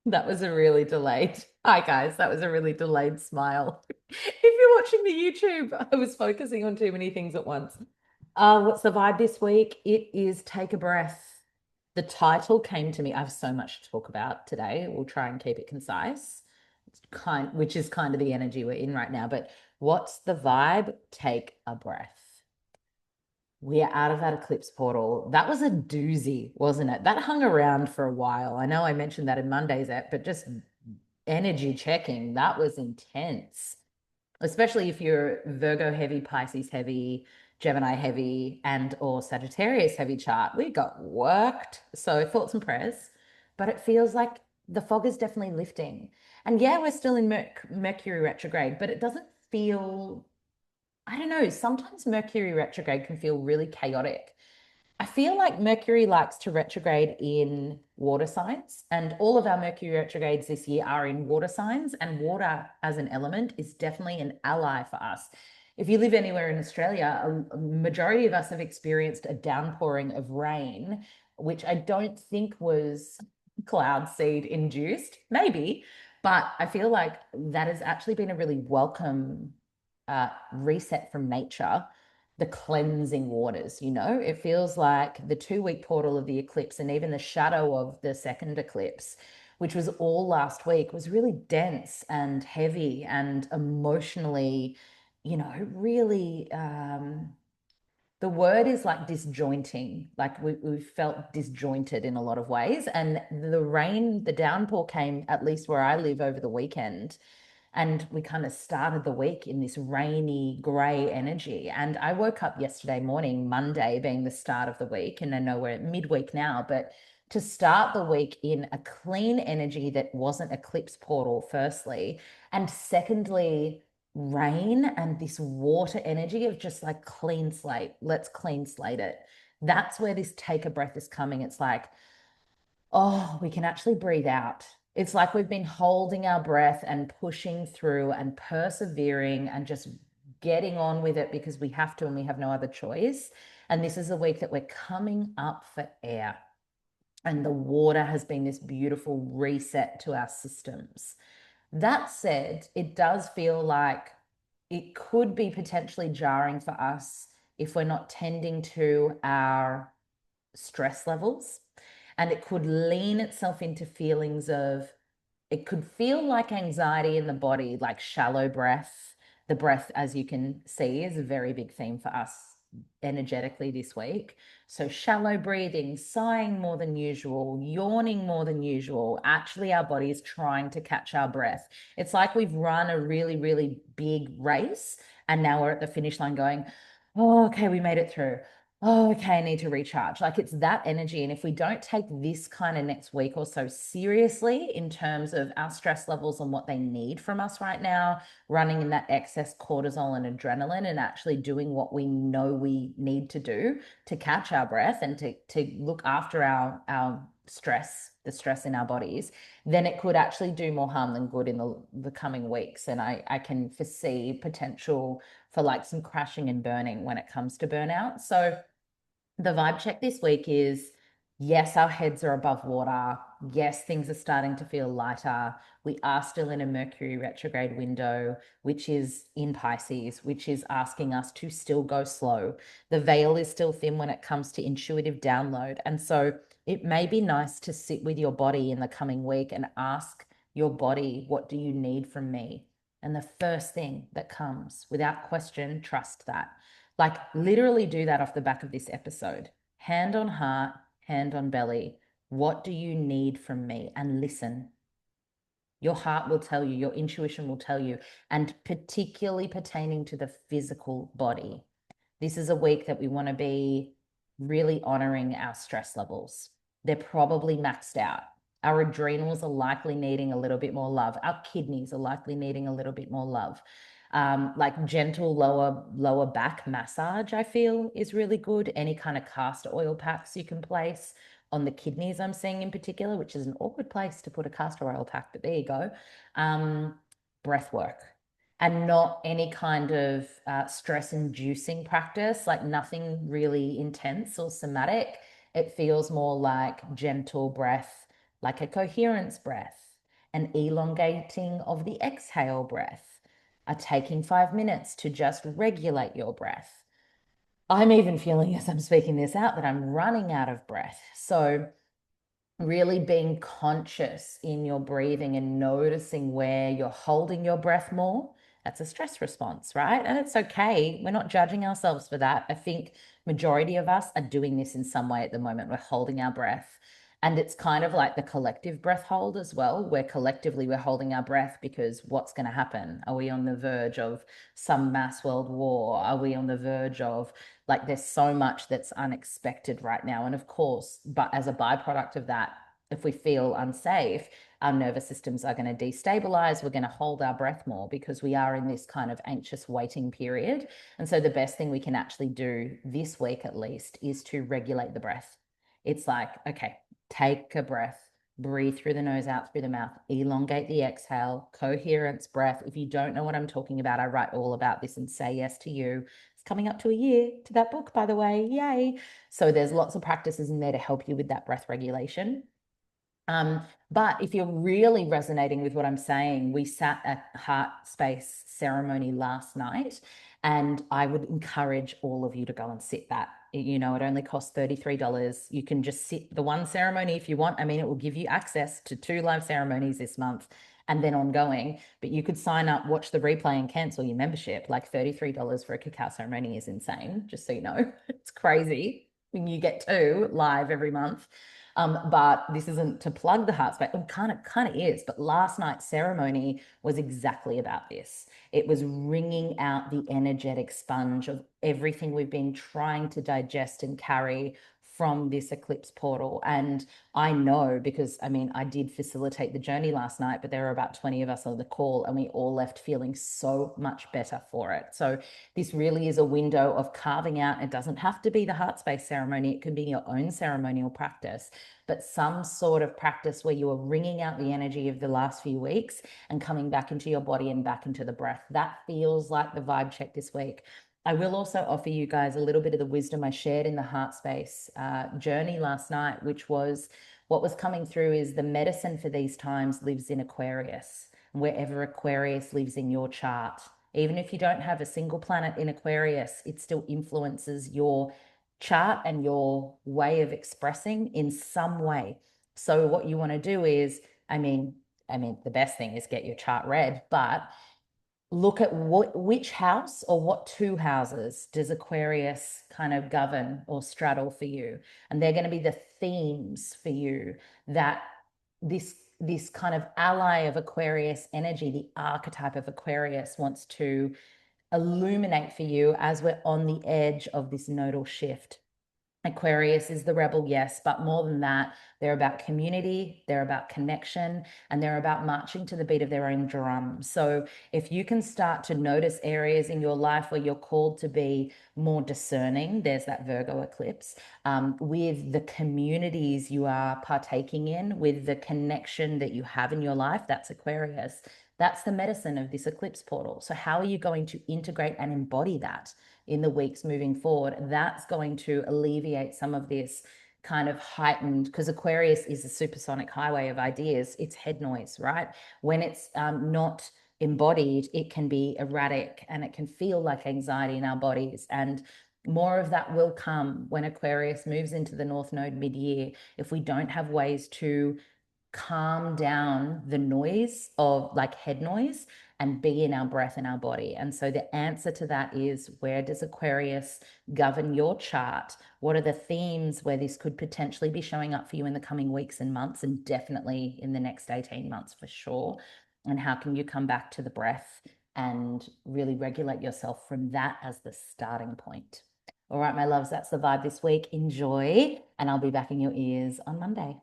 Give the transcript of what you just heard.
That was a really delayed. Hi, guys. That was a really delayed smile. If you're watching the YouTube, I was focusing on too many things at once. What's the vibe this week? It is Take a Breath. The title came to me. I have so much to talk about today. We'll try and keep it concise, which is kind of the energy we're in right now. But what's the vibe? Take a breath. We are out of that eclipse portal. That was a doozy, wasn't it? That hung around for a while. I know I mentioned that in Monday's app, but just energy checking, that was intense, especially if you're Virgo heavy, Pisces heavy, Gemini heavy, and or Sagittarius heavy chart. We got worked. So thoughts and prayers, but it feels like the fog is definitely lifting. And yeah, we're still in Mercury retrograde, but it doesn't feel, I don't know, sometimes Mercury retrograde can feel really chaotic. I feel like Mercury likes to retrograde in water signs, and all of our Mercury retrogrades this year are in water signs, and water as an element is definitely an ally for us. If you live anywhere in Australia, a majority of us have experienced a downpouring of rain, which I don't think was cloud seed induced, maybe, but I feel like that has actually been a really welcome reset from nature, the cleansing waters, it feels like the 2 week portal of the eclipse and even the shadow of the second eclipse, which was all last week, was really dense and heavy and emotionally, really, the word is like disjointing. Like we felt disjointed in a lot of ways. And the rain, the downpour came, at least where I live, over the weekend. And we kind of started the week in this rainy, grey energy. And I woke up yesterday morning, Monday being the start of the week. And I know we're at midweek now, but to start the week in a clean energy that wasn't eclipse portal, firstly. And secondly, rain and this water energy of just like clean slate. Let's clean slate it. That's where this take a breath is coming. It's like, oh, we can actually breathe out. It's like we've been holding our breath and pushing through and persevering and just getting on with it because we have to and we have no other choice. And this is a week that we're coming up for air. And the water has been this beautiful reset to our systems. That said, it does feel like it could be potentially jarring for us if we're not tending to our stress levels. And it could lean itself into feelings of, it could feel like anxiety in the body, like shallow breath. The breath, as you can see, is a very big theme for us energetically this week. So, shallow breathing, sighing more than usual, yawning more than usual. Actually, our body is trying to catch our breath. It's like we've run a really, really big race, and now we're at the finish line going, oh, okay, we made it through. Oh, okay, I need to recharge. Like it's that energy. And if we don't take this kind of next week or so seriously in terms of our stress levels and what they need from us right now, running in that excess cortisol and adrenaline and actually doing what we know we need to do to catch our breath and to look after our stress, the stress in our bodies, then it could actually do more harm than good in the coming weeks. And I can foresee potential for like some crashing and burning when it comes to burnout. So the vibe check this week is yes, our heads are above water. Yes, things are starting to feel lighter. We are still in a Mercury retrograde window, which is in Pisces, which is asking us to still go slow. The veil is still thin when it comes to intuitive download. And so it may be nice to sit with your body in the coming week and ask your body, what do you need from me? And the first thing that comes without question, trust that. Like literally do that off the back of this episode. Hand on heart, hand on belly. What do you need from me? And listen. Your heart will tell you, your intuition will tell you, and particularly pertaining to the physical body. This is a week that we want to be really honoring our stress levels. They're probably maxed out. Our adrenals are likely needing a little bit more love. Our kidneys are likely needing a little bit more love. Like gentle lower back massage, I feel is really good. Any kind of castor oil packs you can place on the kidneys, I'm seeing in particular, which is an awkward place to put a castor oil pack, but there you go. Breath work and not any kind of stress inducing practice, like nothing really intense or somatic. It feels more like gentle breath, like a coherence breath, an elongating of the exhale breath, a taking 5 minutes to just regulate your breath. I'm even feeling as I'm speaking this out that I'm running out of breath. So really being conscious in your breathing and noticing where you're holding your breath more. That's a stress response, right? And it's okay. We're not judging ourselves for that. I think majority of us are doing this in some way at the moment. We're holding our breath. And it's kind of like the collective breath hold as well, where collectively we're holding our breath because what's going to happen? Are we on the verge of some mass world war? Are we on the verge of like there's so much that's unexpected right now. And of course, but as a byproduct of that, if we feel unsafe, our nervous systems are going to destabilize. We're going to hold our breath more because we are in this kind of anxious waiting period. And so the best thing we can actually do this week, at least, is to regulate the breath. It's like, okay, take a breath, breathe through the nose, out through the mouth, elongate the exhale, coherence breath. If you don't know what I'm talking about, I write all about this in Say Yes to You. It's coming up to a year to that book, by the way. Yay. So there's lots of practices in there to help you with that breath regulation. But if you're really resonating with what I'm saying, we sat at Heart Space ceremony last night, and I would encourage all of you to go and sit that. You know, it only costs $33. You can just sit the one ceremony if you want. I mean, it will give you access to 2 live ceremonies this month and then ongoing. But you could sign up, watch the replay, and cancel your membership. Like $33 for a cacao ceremony is insane, just so you know. It's crazy when you get 2 live every month. But this isn't to plug the heart space. It kind of is. But last night's ceremony was exactly about this. It was wringing out the energetic sponge of everything we've been trying to digest and carry from this eclipse portal. And I know because I mean, I did facilitate the journey last night, but there were about 20 of us on the call, and we all left feeling so much better for it. So this really is a window of carving out. It doesn't have to be the heart space ceremony. It can be your own ceremonial practice, but some sort of practice where you are wringing out the energy of the last few weeks and coming back into your body and back into the breath. That feels like the vibe check this week. I will also offer you guys a little bit of the wisdom I shared in the heart space journey last night, which was what was coming through is the medicine for these times lives in Aquarius. Wherever Aquarius lives in your chart, even if you don't have a single planet in Aquarius, it still influences your chart and your way of expressing in some way. So what you want to do is, I mean, the best thing is get your chart read, but look at which house or what 2 houses does Aquarius kind of govern or straddle for you. And they're going to be the themes for you that this kind of ally of Aquarius energy, the archetype of Aquarius, wants to illuminate for you as we're on the edge of this nodal shift. Aquarius is the rebel, yes, but more than that, they're about community, they're about connection, and they're about marching to the beat of their own drum. So if you can start to notice areas in your life where you're called to be more discerning, there's that Virgo eclipse, with the communities you are partaking in, with the connection that you have in your life, that's Aquarius. That's the medicine of this eclipse portal. So how are you going to integrate and embody that in the weeks moving forward? That's going to alleviate some of this kind of heightened, because Aquarius is a supersonic highway of ideas. It's head noise, right? When it's not embodied, it can be erratic and it can feel like anxiety in our bodies. And more of that will come when Aquarius moves into the North Node mid-year. If we don't have ways to calm down the noise of like head noise and be in our breath and our body. And so the answer to that is, where does Aquarius govern your chart? What are the themes where this could potentially be showing up for you in the coming weeks and months, and definitely in the next 18 months for sure? And how can you come back to the breath and really regulate yourself from that as the starting point? All right, my loves, that's the vibe this week. Enjoy, and I'll be back in your ears on Monday.